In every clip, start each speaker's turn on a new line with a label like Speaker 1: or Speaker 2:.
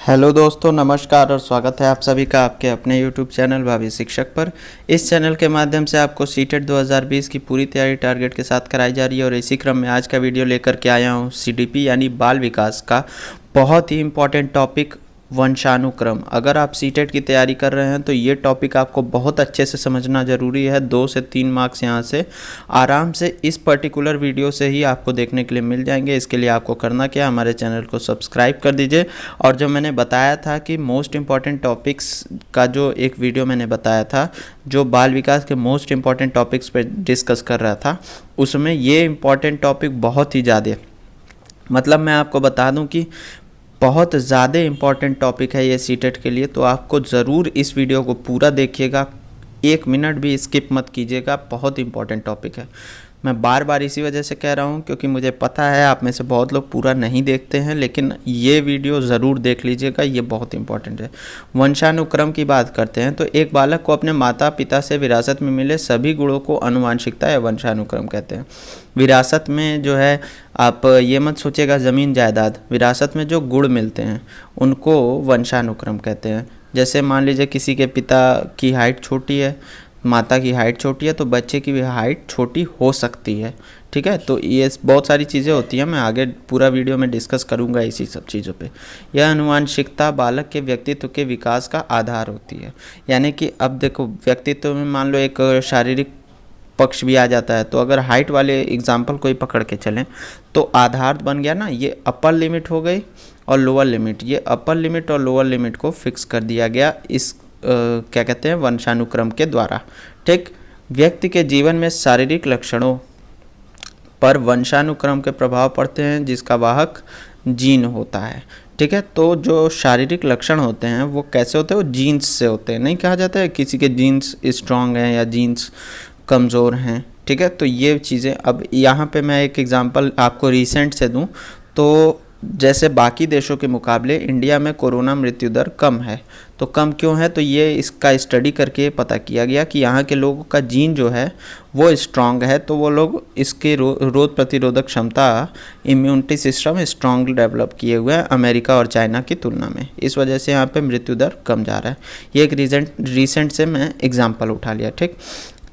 Speaker 1: Hello दोस्तों, नमस्कार और स्वागत है आप सभी का आपके अपने YouTube चैनल भावी शिक्षक पर। इस चैनल के माध्यम से आपको सीटेट 2020 की पूरी तैयारी टारगेट के साथ कराई जा रही है और इसी क्रम में आज का वीडियो लेकर के आया हूँ CDP यानी बाल विकास का बहुत ही इम्पॉर्टेंट टॉपिक वंशानुक्रम। अगर आप सीटेट की तैयारी कर रहे हैं तो ये टॉपिक आपको बहुत अच्छे से समझना ज़रूरी है। 2 से 3 मार्क्स यहाँ से आराम से इस पर्टिकुलर वीडियो से ही आपको देखने के लिए मिल जाएंगे। इसके लिए आपको करना क्या, हमारे चैनल को सब्सक्राइब कर दीजिए। और जो मैंने बताया था कि मोस्ट इम्पॉर्टेंट टॉपिक्स का जो एक वीडियो मैंने बताया था, जो बाल विकास के मोस्ट इम्पॉर्टेंट टॉपिक्स पर डिस्कस कर रहा था, उसमें ये इम्पॉर्टेंट टॉपिक बहुत ही ज़्यादा, मतलब मैं आपको बता दूं कि बहुत ज़्यादा इम्पॉर्टेंट टॉपिक है ये सीटेट के लिए। तो आपको ज़रूर इस वीडियो को पूरा देखिएगा, 1 मिनट भी स्किप मत कीजिएगा। बहुत इम्पॉर्टेंट टॉपिक है। मैं बार बार इसी वजह से कह रहा हूँ क्योंकि मुझे पता है आप में से बहुत लोग पूरा नहीं देखते हैं, लेकिन ये वीडियो ज़रूर देख लीजिएगा, ये बहुत इंपॉर्टेंट है। वंशानुक्रम की बात करते हैं तो एक बालक को अपने माता पिता से विरासत में मिले सभी गुणों को आनुवंशिकता या वंशानुक्रम कहते हैं। विरासत में जो है, आप ये मत सोचिएगा ज़मीन जायदाद, विरासत में जो गुण मिलते हैं उनको वंशानुक्रम कहते हैं। जैसे मान लीजिए किसी के पिता की हाइट छोटी है, माता की हाइट छोटी है, तो बच्चे की भी हाइट छोटी हो सकती है। ठीक है, तो ये बहुत सारी चीज़ें होती हैं, मैं आगे पूरा वीडियो में डिस्कस करूंगा इसी सब चीज़ों पे। यह आनुवंशिकता बालक के व्यक्तित्व के विकास का आधार होती है। यानी कि अब देखो, व्यक्तित्व में मान लो एक शारीरिक पक्ष भी आ जाता है, तो अगर हाइट वाले एग्जाम्पल कोई पकड़ के चलें तो आधार बन गया ना, ये अपर लिमिट हो गई और लोअर लिमिट। ये अपर लिमिट और लोअर लिमिट को फिक्स कर दिया गया इस क्या कहते हैं, वंशानुक्रम के द्वारा। ठीक, व्यक्ति के जीवन में शारीरिक लक्षणों पर वंशानुक्रम के प्रभाव पड़ते हैं जिसका वाहक जीन होता है। ठीक है, तो जो शारीरिक लक्षण होते हैं वो कैसे होते हैं, वो जीन्स से होते हैं। नहीं कहा जाता है किसी के जीन्स स्ट्रांग हैं या जीन्स कमज़ोर हैं। ठीक है, तो ये चीज़ें, अब यहाँ पे मैं एक एग्जांपल आपको रिसेंट से दूँ तो जैसे बाकी देशों के मुकाबले इंडिया में कोरोना मृत्यु दर कम है। तो कम क्यों है, तो ये इसका स्टडी करके पता किया गया कि यहाँ के लोगों का जीन जो है वो स्ट्रांग है, तो वो लोग इसके रोग प्रतिरोधक क्षमता, इम्यूनिटी सिस्टम स्ट्रांग डेवलप किए हुए हैं अमेरिका और चाइना की तुलना में। इस वजह से यहाँ पे मृत्यु दर कम जा रहा है। ये एक रिसेंट से मैं एग्जाम्पल उठा लिया। ठीक,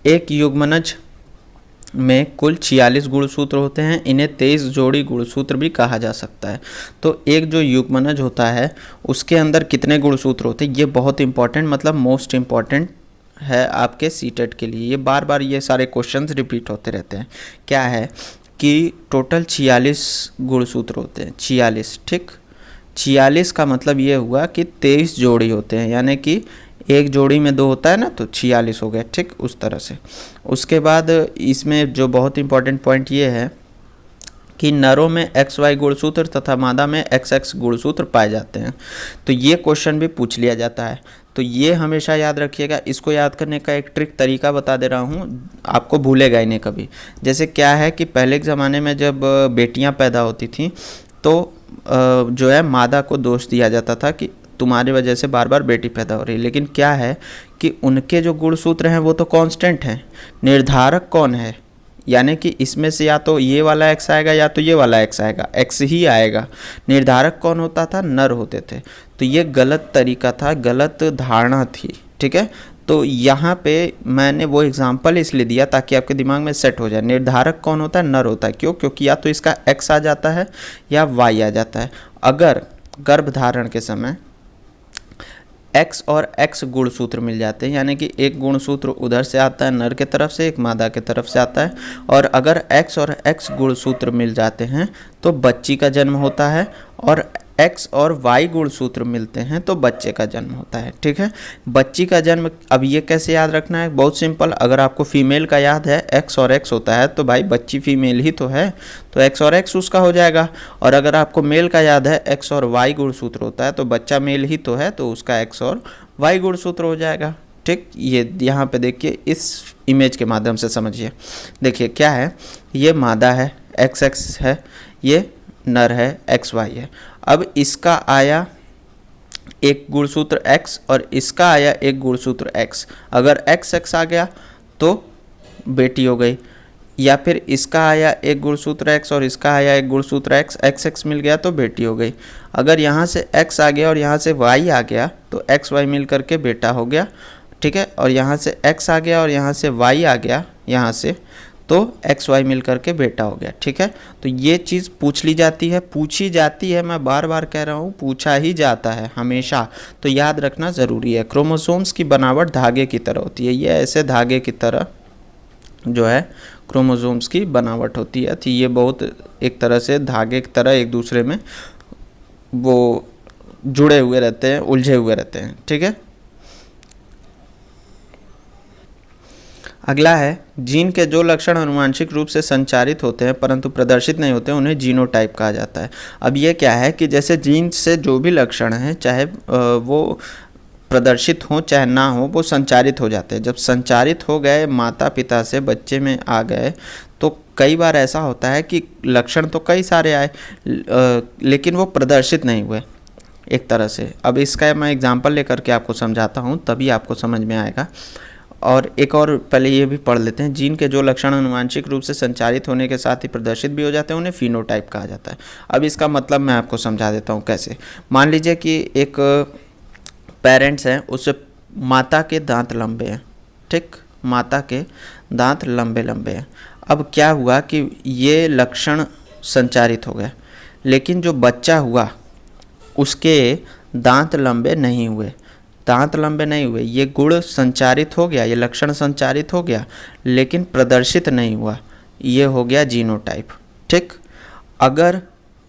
Speaker 1: एक युग्मनज में कुल 46 गुणसूत्र होते हैं। इन्हें 23 जोड़ी गुणसूत्र भी कहा जा सकता है। तो एक जो युग्मनज होता है उसके अंदर कितने गुणसूत्र होते हैं, ये बहुत इंपॉर्टेंट, मतलब मोस्ट इम्पॉर्टेंट है आपके सीटेट के लिए। ये बार बार ये सारे क्वेश्चंस रिपीट होते रहते हैं। क्या है कि टोटल 46 गुणसूत्र होते हैं, 46। ठीक, 46 का मतलब ये हुआ कि 23 जोड़ी होते हैं, यानी कि एक जोड़ी में 2 होता है ना, तो 46 हो गए। ठीक, उस तरह से। उसके बाद इसमें जो बहुत इंपॉर्टेंट पॉइंट ये है कि नरों में XY गुणसूत्र तथा मादा में XX गुणसूत्र पाए जाते हैं। तो ये क्वेश्चन भी पूछ लिया जाता है, तो ये हमेशा याद रखिएगा। इसको याद करने का एक ट्रिक तरीका बता दे रहा हूँ, आपको भूलेगा ही नहीं कभी। जैसे क्या है कि पहले के ज़माने में जब बेटियाँ पैदा होती थीं तो जो है मादा को दोष दिया जाता था कि तुम्हारी वजह से बार बार बेटी पैदा हो रही है। लेकिन क्या है कि उनके जो गुणसूत्र हैं वो तो कांस्टेंट हैं। निर्धारक कौन है, यानी कि इसमें से या तो ये वाला X आएगा या तो ये वाला X आएगा, X ही आएगा। निर्धारक कौन होता था, नर होते थे। तो ये गलत तरीका था, गलत धारणा थी। ठीक है, तो यहाँ पे मैंने वो एग्जाम्पल इसलिए दिया ताकि आपके दिमाग में सेट हो जाए। निर्धारक कौन होता है, नर होता है। क्यों, क्योंकि या तो इसका X आ जाता है या Y आ जाता है। अगर गर्भधारण के समय X और X गुणसूत्र मिल जाते हैं, यानी कि एक गुणसूत्र उधर से आता है नर के तरफ से, एक मादा के तरफ से आता है, और अगर X और X गुणसूत्र मिल जाते हैं तो बच्ची का जन्म होता है, और X और Y गुणसूत्र मिलते हैं तो बच्चे का जन्म होता है। ठीक है, बच्ची का जन्म, अब ये कैसे याद रखना है, बहुत सिंपल। अगर आपको फीमेल का याद है X और X होता है तो भाई बच्ची फीमेल ही तो है, तो X और X उसका हो जाएगा। और अगर आपको मेल का याद है X और Y गुणसूत्र होता है तो बच्चा मेल ही तो है, तो उसका X और Y गुणसूत्र हो जाएगा। ठीक, ये यहाँ पे देखिए, इस इमेज के माध्यम से समझिए। देखिए क्या है, ये मादा है XX है, ये नर है XY है। अब इसका आया एक गुणसूत्र X और इसका आया एक गुणसूत्र X। अगर XX आ गया तो बेटी हो गई, या फिर इसका आया एक गुणसूत्र x और इसका आया एक गुणसूत्र x, x x मिल गया तो बेटी हो गई। अगर यहाँ से x आ गया और यहाँ से y आ गया तो x y मिल करके बेटा हो गया, ठीक है। और यहाँ से x आ गया और यहाँ से y आ गया यहाँ से, तो एक्स वाई मिल करके बेटा हो गया, ठीक है। तो ये चीज़ पूछ ली जाती है, पूछी जाती है, मैं बार बार कह रहा हूँ पूछा ही जाता है हमेशा, तो याद रखना ज़रूरी है। क्रोमोसोम्स की बनावट धागे की तरह होती है, ये ऐसे धागे की तरह जो है क्रोमोसोम्स की बनावट होती है। तो ये बहुत एक तरह से धागे की तरह एक दूसरे में वो जुड़े हुए रहते हैं, उलझे हुए रहते हैं, ठीक है। अगला है जीन के जो लक्षण आनुवांशिक रूप से संचारित होते हैं परंतु प्रदर्शित नहीं होते उन्हें जीनोटाइप कहा जाता है। अब ये क्या है कि जैसे जीन से जो भी लक्षण हैं चाहे वो प्रदर्शित हो चाहे ना हो, वो संचारित हो जाते हैं। जब संचारित हो गए माता पिता से बच्चे में आ गए तो कई बार ऐसा होता है कि लक्षण तो कई सारे आए लेकिन वो प्रदर्शित नहीं हुए एक तरह से। अब इसका मैं एग्जांपल लेकर के आपको समझाता हूँ तभी आपको समझ में आएगा। और एक और पहले ये भी पढ़ लेते हैं, जीन के जो लक्षण आनुवांशिक रूप से संचारित होने के साथ ही प्रदर्शित भी हो जाते हैं उन्हें फिनोटाइप कहा जाता है। अब इसका मतलब मैं आपको समझा देता हूँ कैसे। मान लीजिए कि एक पेरेंट्स हैं, उससे माता के दांत लंबे हैं, ठीक, माता के दांत लंबे लंबे हैं। अब क्या हुआ कि ये लक्षण संचारित हो गया लेकिन जो बच्चा हुआ उसके दांत लंबे नहीं हुए, दांत लंबे नहीं हुए, ये गुण संचारित हो गया, ये लक्षण संचारित हो गया लेकिन प्रदर्शित नहीं हुआ, ये हो गया जीनोटाइप, ठीक। अगर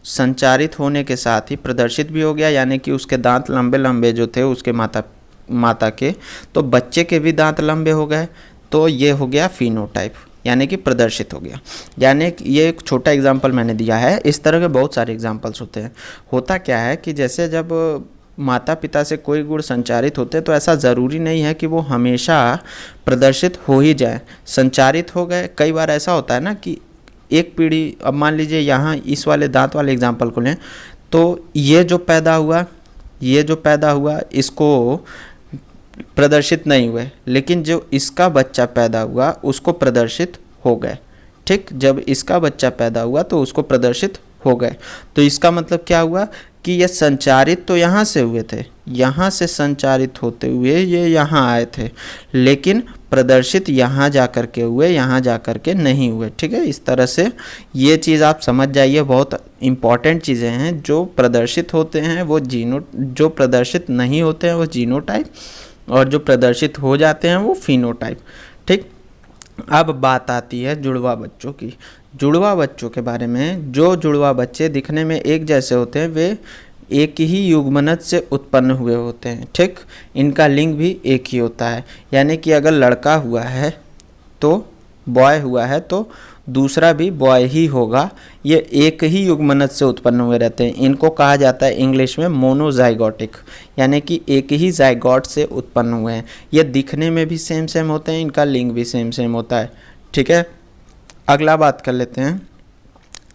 Speaker 1: संचारित होने के साथ ही प्रदर्शित भी हो गया यानी कि उसके दांत लंबे लंबे जो थे उसके माता के, तो बच्चे के भी दांत लंबे हो गए तो ये हो गया फिनोटाइप यानी कि प्रदर्शित हो गया। यानी ये एक छोटा एग्जाम्पल मैंने दिया है, इस तरह के बहुत सारे एग्जाम्पल्स होते हैं। होता क्या है कि जैसे जब माता पिता से कोई गुण संचारित होते हैं तो ऐसा ज़रूरी नहीं है कि वो हमेशा प्रदर्शित हो ही जाए। संचारित हो गए, कई बार ऐसा होता है ना कि एक पीढ़ी, अब मान लीजिए यहाँ इस वाले दांत वाले एग्जाम्पल को लें तो ये जो पैदा हुआ इसको प्रदर्शित नहीं हुए लेकिन जो इसका बच्चा पैदा हुआ उसको प्रदर्शित हो गए, ठीक। जब इसका बच्चा पैदा हुआ तो उसको प्रदर्शित हो गए, तो इसका मतलब क्या हुआ कि ये संचारित तो यहाँ से हुए थे, यहाँ से संचारित होते हुए ये यहाँ आए थे लेकिन प्रदर्शित यहाँ जा कर के हुए, यहाँ जा कर के नहीं हुए, ठीक है। इस तरह से ये चीज़ आप समझ जाइए, बहुत इम्पॉर्टेंट चीज़ें हैं। जो प्रदर्शित होते हैं वो जो प्रदर्शित नहीं होते हैं वो जीनोटाइप और जो प्रदर्शित हो जाते हैं वो फिनोटाइप, ठीक। अब बात आती है जुड़वा बच्चों की। जुड़वा बच्चों के बारे में, जो जुड़वा बच्चे दिखने में एक जैसे होते हैं वे एक ही युग्मनज से उत्पन्न हुए होते हैं, ठीक। इनका लिंग भी एक ही होता है यानी कि अगर लड़का हुआ है तो बॉय हुआ है तो दूसरा भी बॉय ही होगा। ये एक ही युग्मनज से उत्पन्न हुए रहते हैं। इनको कहा जाता है इंग्लिश में मोनोजाइगोटिक यानी कि एक ही जाइगोट से उत्पन्न हुए हैं। ये दिखने में भी सेम सेम होते हैं, इनका लिंग भी सेम सेम होता है, ठीक है। अगला बात कर लेते हैं,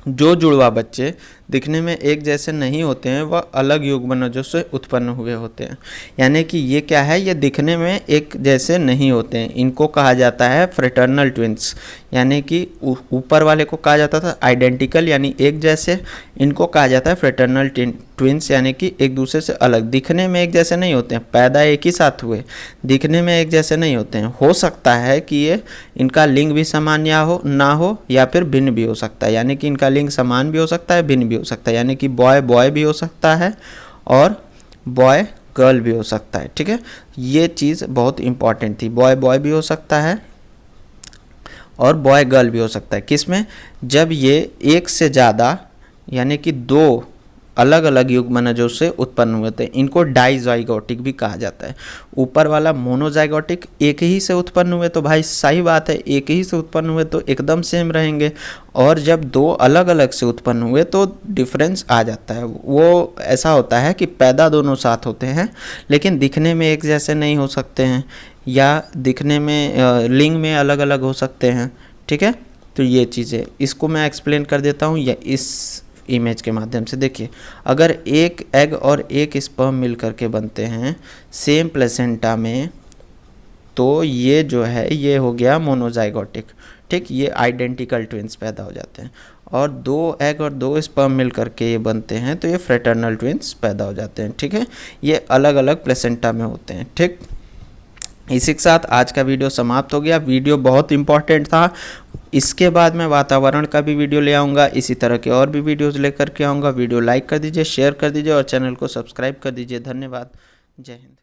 Speaker 1: जो जुड़वा बच्चे दिखने में एक जैसे नहीं होते हैं वह अलग युग्मनजों से उत्पन्न हुए होते हैं। यानी कि ये क्या है, ये दिखने में एक जैसे नहीं होते हैं, इनको कहा जाता है फ्रेटर्नल ट्विंस। यानी कि ऊपर वाले को कहा जाता था आइडेंटिकल यानी एक जैसे, इनको कहा जाता है फ्रेटर्नल ट्विंस यानी कि एक दूसरे से अलग। दिखने में एक जैसे नहीं होते हैं, पैदा एक ही साथ हुए, दिखने में एक जैसे नहीं होते हैं। हो सकता है कि ये इनका लिंग भी समान ना हो या फिर भिन्न भी हो सकता है। यानी कि इनका लिंग समान भी हो सकता है, भिन्न भी हो सकता है। यानी कि बॉय बॉय भी हो सकता है और बॉय गर्ल भी हो सकता है, ठीक है। ये चीज़ बहुत इंपॉर्टेंट थी, बॉय बॉय भी हो सकता है और बॉय गर्ल भी हो सकता है। किसमें, जब ये एक से ज़्यादा यानी कि दो अलग अलग युग्मनजों से उत्पन्न हुए थे। इनको डाइजाइगोटिक भी कहा जाता है। ऊपर वाला मोनोजाइगोटिक एक ही से उत्पन्न हुए तो भाई सही बात है, एक ही से उत्पन्न हुए तो एकदम सेम रहेंगे। और जब दो अलग अलग से उत्पन्न हुए तो डिफरेंस आ जाता है। वो ऐसा होता है कि पैदा दोनों साथ होते हैं लेकिन दिखने में एक जैसे नहीं हो सकते हैं या दिखने में लिंग में अलग अलग हो सकते हैं, ठीक है। तो ये चीज़ें इसको मैं एक्सप्लेन कर देता हूँ या इस इमेज के माध्यम से। देखिए, अगर एक एग और एक स्पर्म मिल करके बनते हैं सेम प्लेसेंटा में तो ये जो है ये हो गया मोनोजाइगोटिक, ठीक, ये आइडेंटिकल ट्विंस पैदा हो जाते हैं। और 2 एग और 2 स्पर्म मिल करके ये बनते हैं तो ये फ्रेटर्नल ट्विंस पैदा हो जाते हैं। ठीक है, ये अलग अलग प्लेसेंटा में होते हैं। ठीक, इसी के साथ आज का वीडियो समाप्त हो गया। वीडियो बहुत इंपॉर्टेंट था। इसके बाद मैं वातावरण का भी वीडियो ले आऊँगा, इसी तरह के और भी वीडियोज़ लेकर के आऊँगा। वीडियो लाइक कर दीजिए, शेयर कर दीजिए और चैनल को सब्सक्राइब कर दीजिए। धन्यवाद। जय हिंद।